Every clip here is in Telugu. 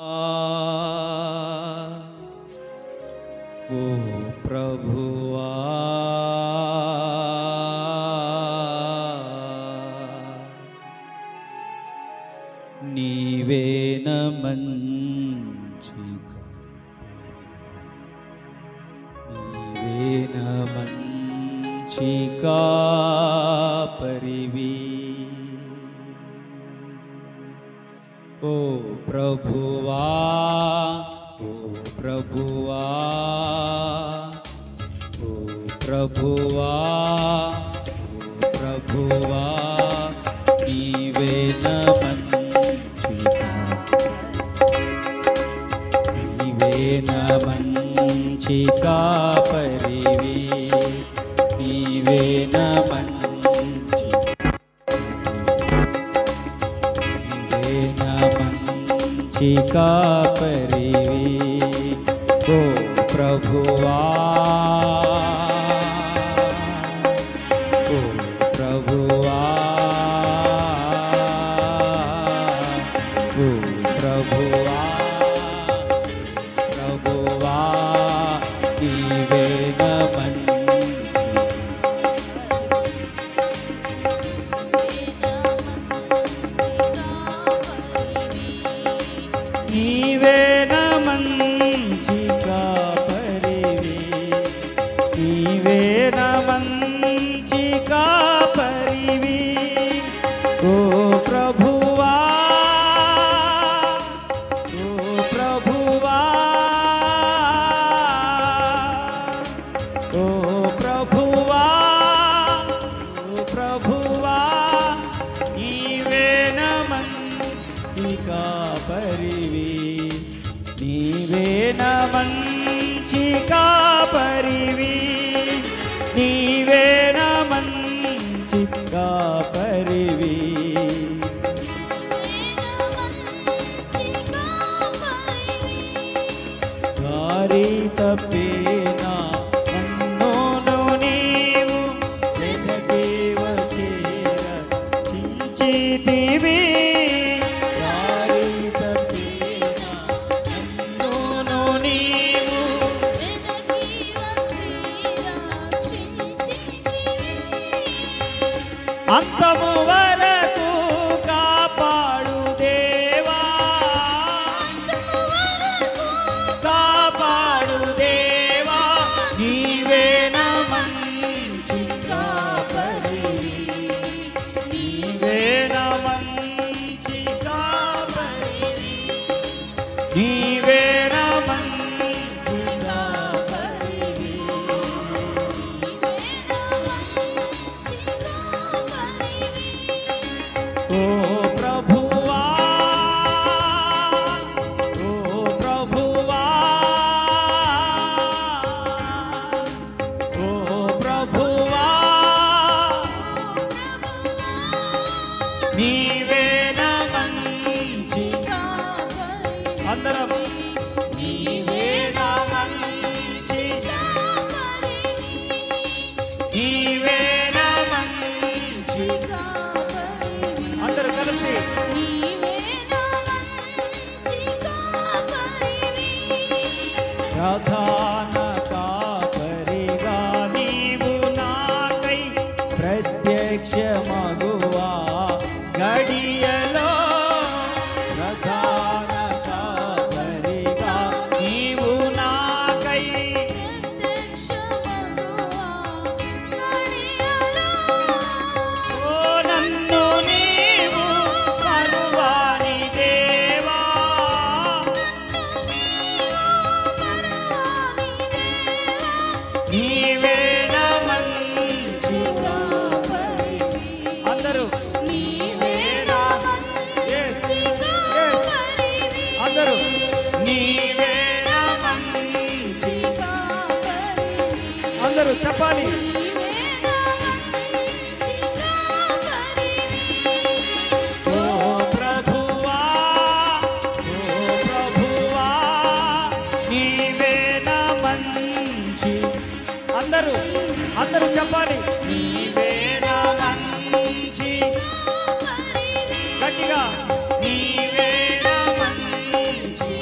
ఓ ప్రభువా నీవేన మంచిగా నీవేన మంచిగా పరివి ఓ ప్రభువా ఓ ప్రభువా ఓ ప్రభువా ఓ ప్రభువా నీవేన మంచిగా నీవేన మంచిగా పరివి నీవేన మంచిగా పరివి ఓ ప్రభువా ఓ ప్రభువా ఓ ప్రభువా ప్రభువా నీవేన నీవేన మంచిగా పరివి నీవేన మంచిగా పరివి ఓ ప్రభువా ఓ ప్రభువా ఓ ప్రభువా ఓ ప్రభువా నీవేన మంచిగా పరివి నీవేన మంచిగా పరివి నీవేన మంచిగా పరివి దారి తప్పినా నన్ను నీవు వెతకి వచ్చి రక్షించితివి అంతము వరకు కాపాడు దేవా కాపాడు దేవా నీవేన మంచిగా పరివి నీవేన మంచిగా పరివి నీవేన మంచిగా పరివి ఓ ప్రభువా ఓ ప్రభువా ఓ ప్రభువా నీవేన మంచిగా అందరం నీవేన మంచిగా నీవేన మంచిగా అందరూ కలిసి ప్రధాన కాపరిగా నీవు నాకై ప్రత్యక్షమగువా గడియలో ప్రధాన కాపరిగా నీవు నాకై ఓ నన్ను నీవు పరువాని దేవా నీవేన మంచిగా పరివి అందరూ నీవేన అందరూ నీవేన మంచిగా అందరూ చెప్పాలి ఓ ప్రభువా ఓ ప్రభువా నీవేన మంచి అందరూ అందరూ చెప్పాలి నీవేన మంచి గట్టిగా నీవేన మంచి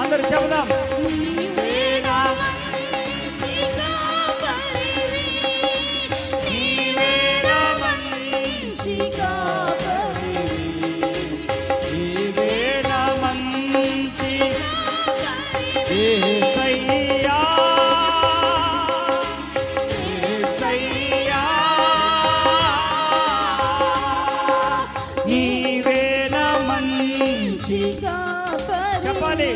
అందరూ చెబుదాం. చెప్పాలి.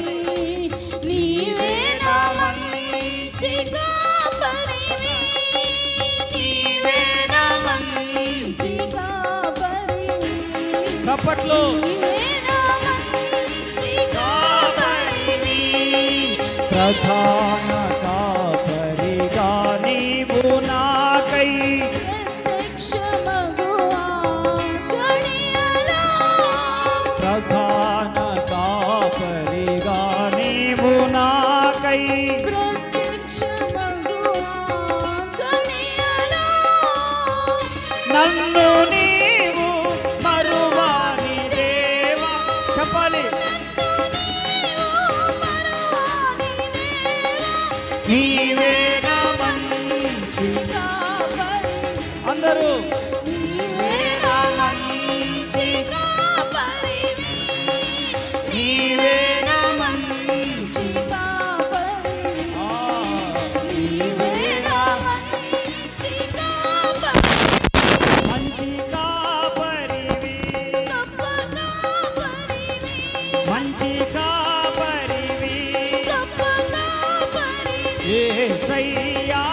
చప్పట్లు. ప్రధాన కాపరిగా నీవు నాకై ప్రధాన కాపరిగా నీవు నాకై నన్ను నీవు మరువాని దేవా. చెప్పాలి. నీవే నా మంచి అందరూ నీవే నా మంచి నీవే నా మంచి నీవే నా మంచి కాపరివి మంచి కాపరివి యేసయ్యా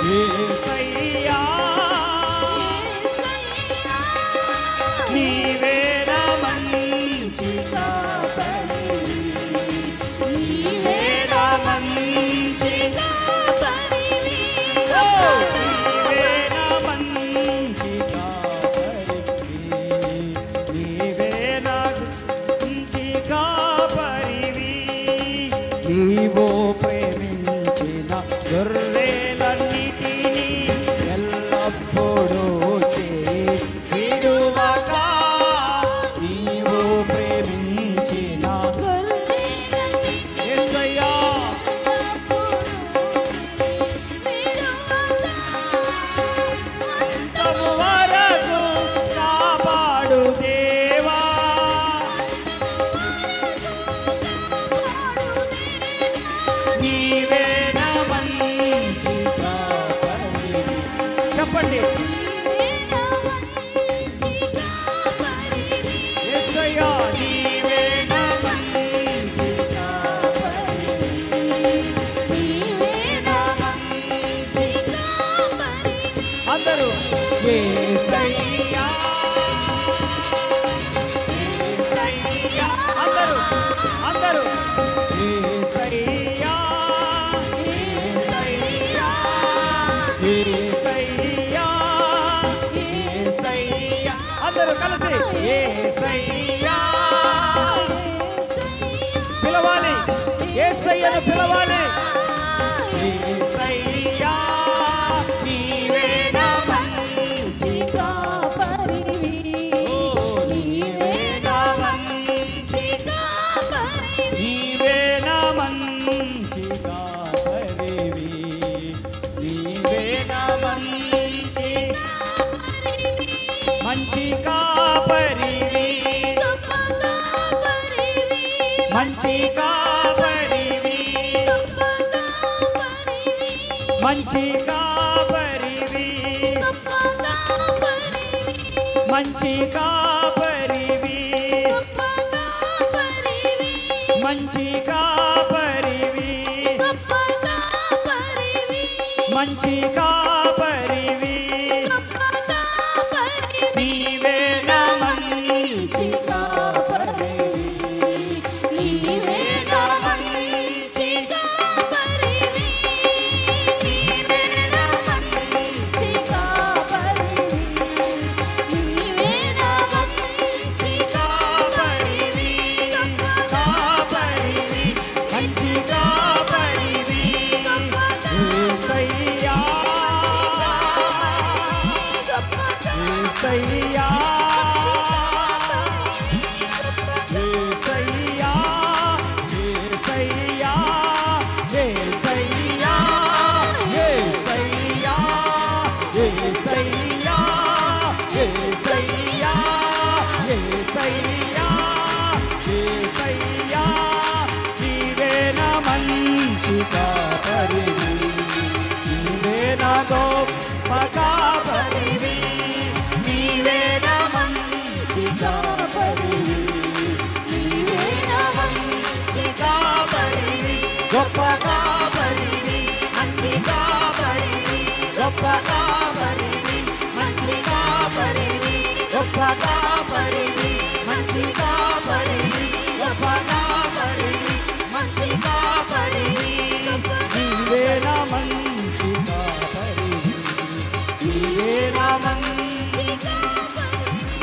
యేసయ్యా నీవే నా మంచి కాపరివి నీవే నా మంచి కాపరివి నీవే నా మంచి కాపరివి నీవే నా మంచి కాపరివి నీవు ప్రేమించిన గొర్రెలన్నిటినీ ఎల్లప్పుడూ విడువక నీవు ప్రేమించిన యేసయ్యా అంతము వరకు కాపాడు దేవా. నీవే నా మంచి కాపరివి. చెప్పండి. యేసయ్యా నీవే నా మంచి కాపరివి నీవే నా మంచి కాపరివి. అందరూ యేసయ్యా యేసయ్యా అందరూ అందరూ యేసయ్యా యేసయ్యా యేసయ్యా యేసయ్యా అందరూ కలిసి యేసయ్యా పిలవాలి. యేసయ్యను పిలవాలి. యేసయ్యా నీవే నా మంచి కాపరివి నీవే నా మంచి కాపరివి నీవే నా మంచి కాపరివి నీవే నా మంచి మంచి కాపరివి మంచి కాపరివి మంచి కాపరివి మంచి కాపరివి మంచి కాపరివి మంచి కాపరివి నీవే నా మంచి కాపరివి నీవే నా మంచి కాపరివి నీవే నా మంచి కాపరివి నీవే నా మంచి కాపరివి కాపరివి మంచి కాపరివి యేసయ్యా యేసయ్యా గొప్ప కాపరివి, మంచి కాపరివి, గొప్ప కాపరివి, మంచి కాపరివి. నీవే నా మంచి కాపరివి, నీవే నా మంచి కాపరివి.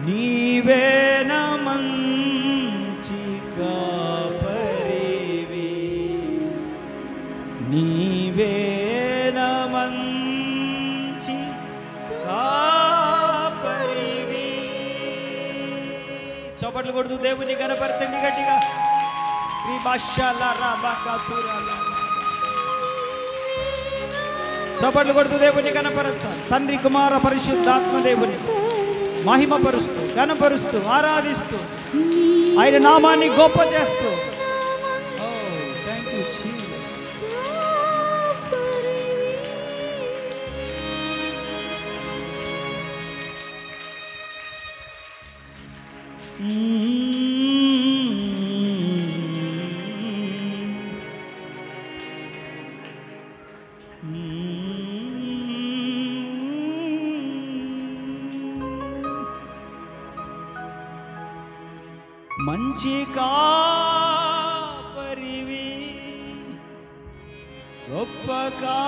నీవే నా మంచి కాపరివి, నీవే నా మంచి కాపరివి. చప్పట్లు కొడుతూ దేవుని గణపరచండి గట్టిగా. చప్పట్లు కొడుతూ దేవుని గణపరచాలి. తండ్రి కుమార పరిశుద్ధాత్మ దేవుని మహిమపరుస్తూ ఘనపరుస్తూ ఆరాధిస్తూ ఆయన నామాన్ని గొప్ప చేస్తూ. మంచి కాపరివి, గొప్ప కాపరివి,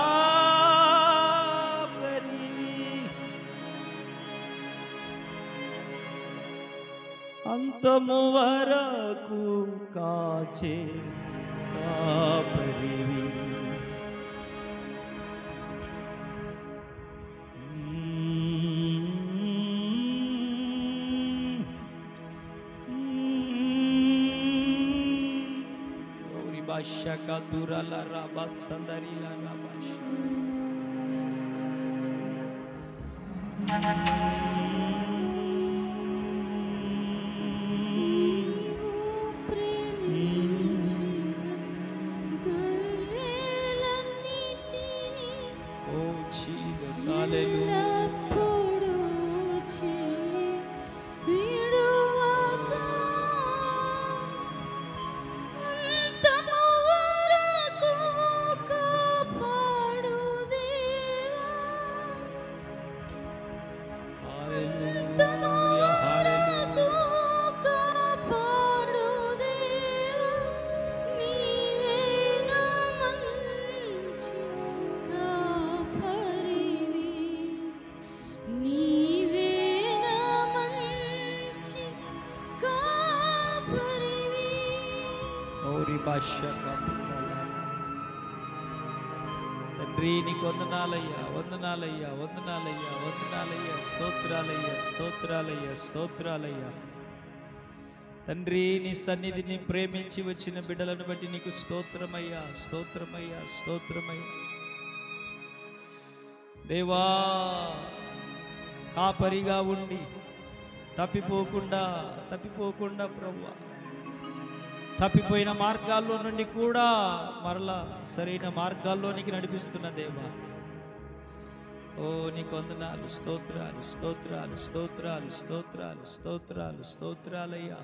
అంతము వరకు కాచే కాపరివి. Shakaturala rabas sandarila rabash. Oh Jesus, hallelujah. తండ్రి నీకు వందనాలయ్యా, వందనాలయ్యా, వందనాలయ్యా, వందనాలయ్యా, స్తోత్రాలయ్యా, స్తోత్రాలయ్యా, స్తోత్రాలయ్యా. తండ్రి నీ సన్నిధిని ప్రేమించి వచ్చిన బిడ్డలను బట్టి నీకు స్తోత్రమయ్యా, స్తోత్రమయ్యా, స్తోత్రమయ్యా. దేవా కాపరిగా ఉండి తప్పిపోకుండా ప్రభువా తప్పిపోయిన మార్గాల్లో నుండి కూడా మరలా సరైన మార్గాల్లోనికి నడిపిస్తున్న దేవా, ఓ నీకు వందనాలు, స్తోత్రాలు, స్తోత్రాలు, స్తోత్రాలు, స్తోత్రాలు, స్తోత్రాలు, స్తోత్రాలయ్యా.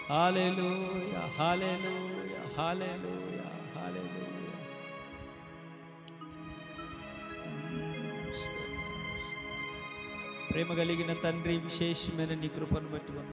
హల్లెలూయా, హల్లెలూయా, హల్లెలూయా, హల్లెలూయా. ప్రేమ కలిగిన తండ్రి, విశేషమైన నీ కృపను బట్టి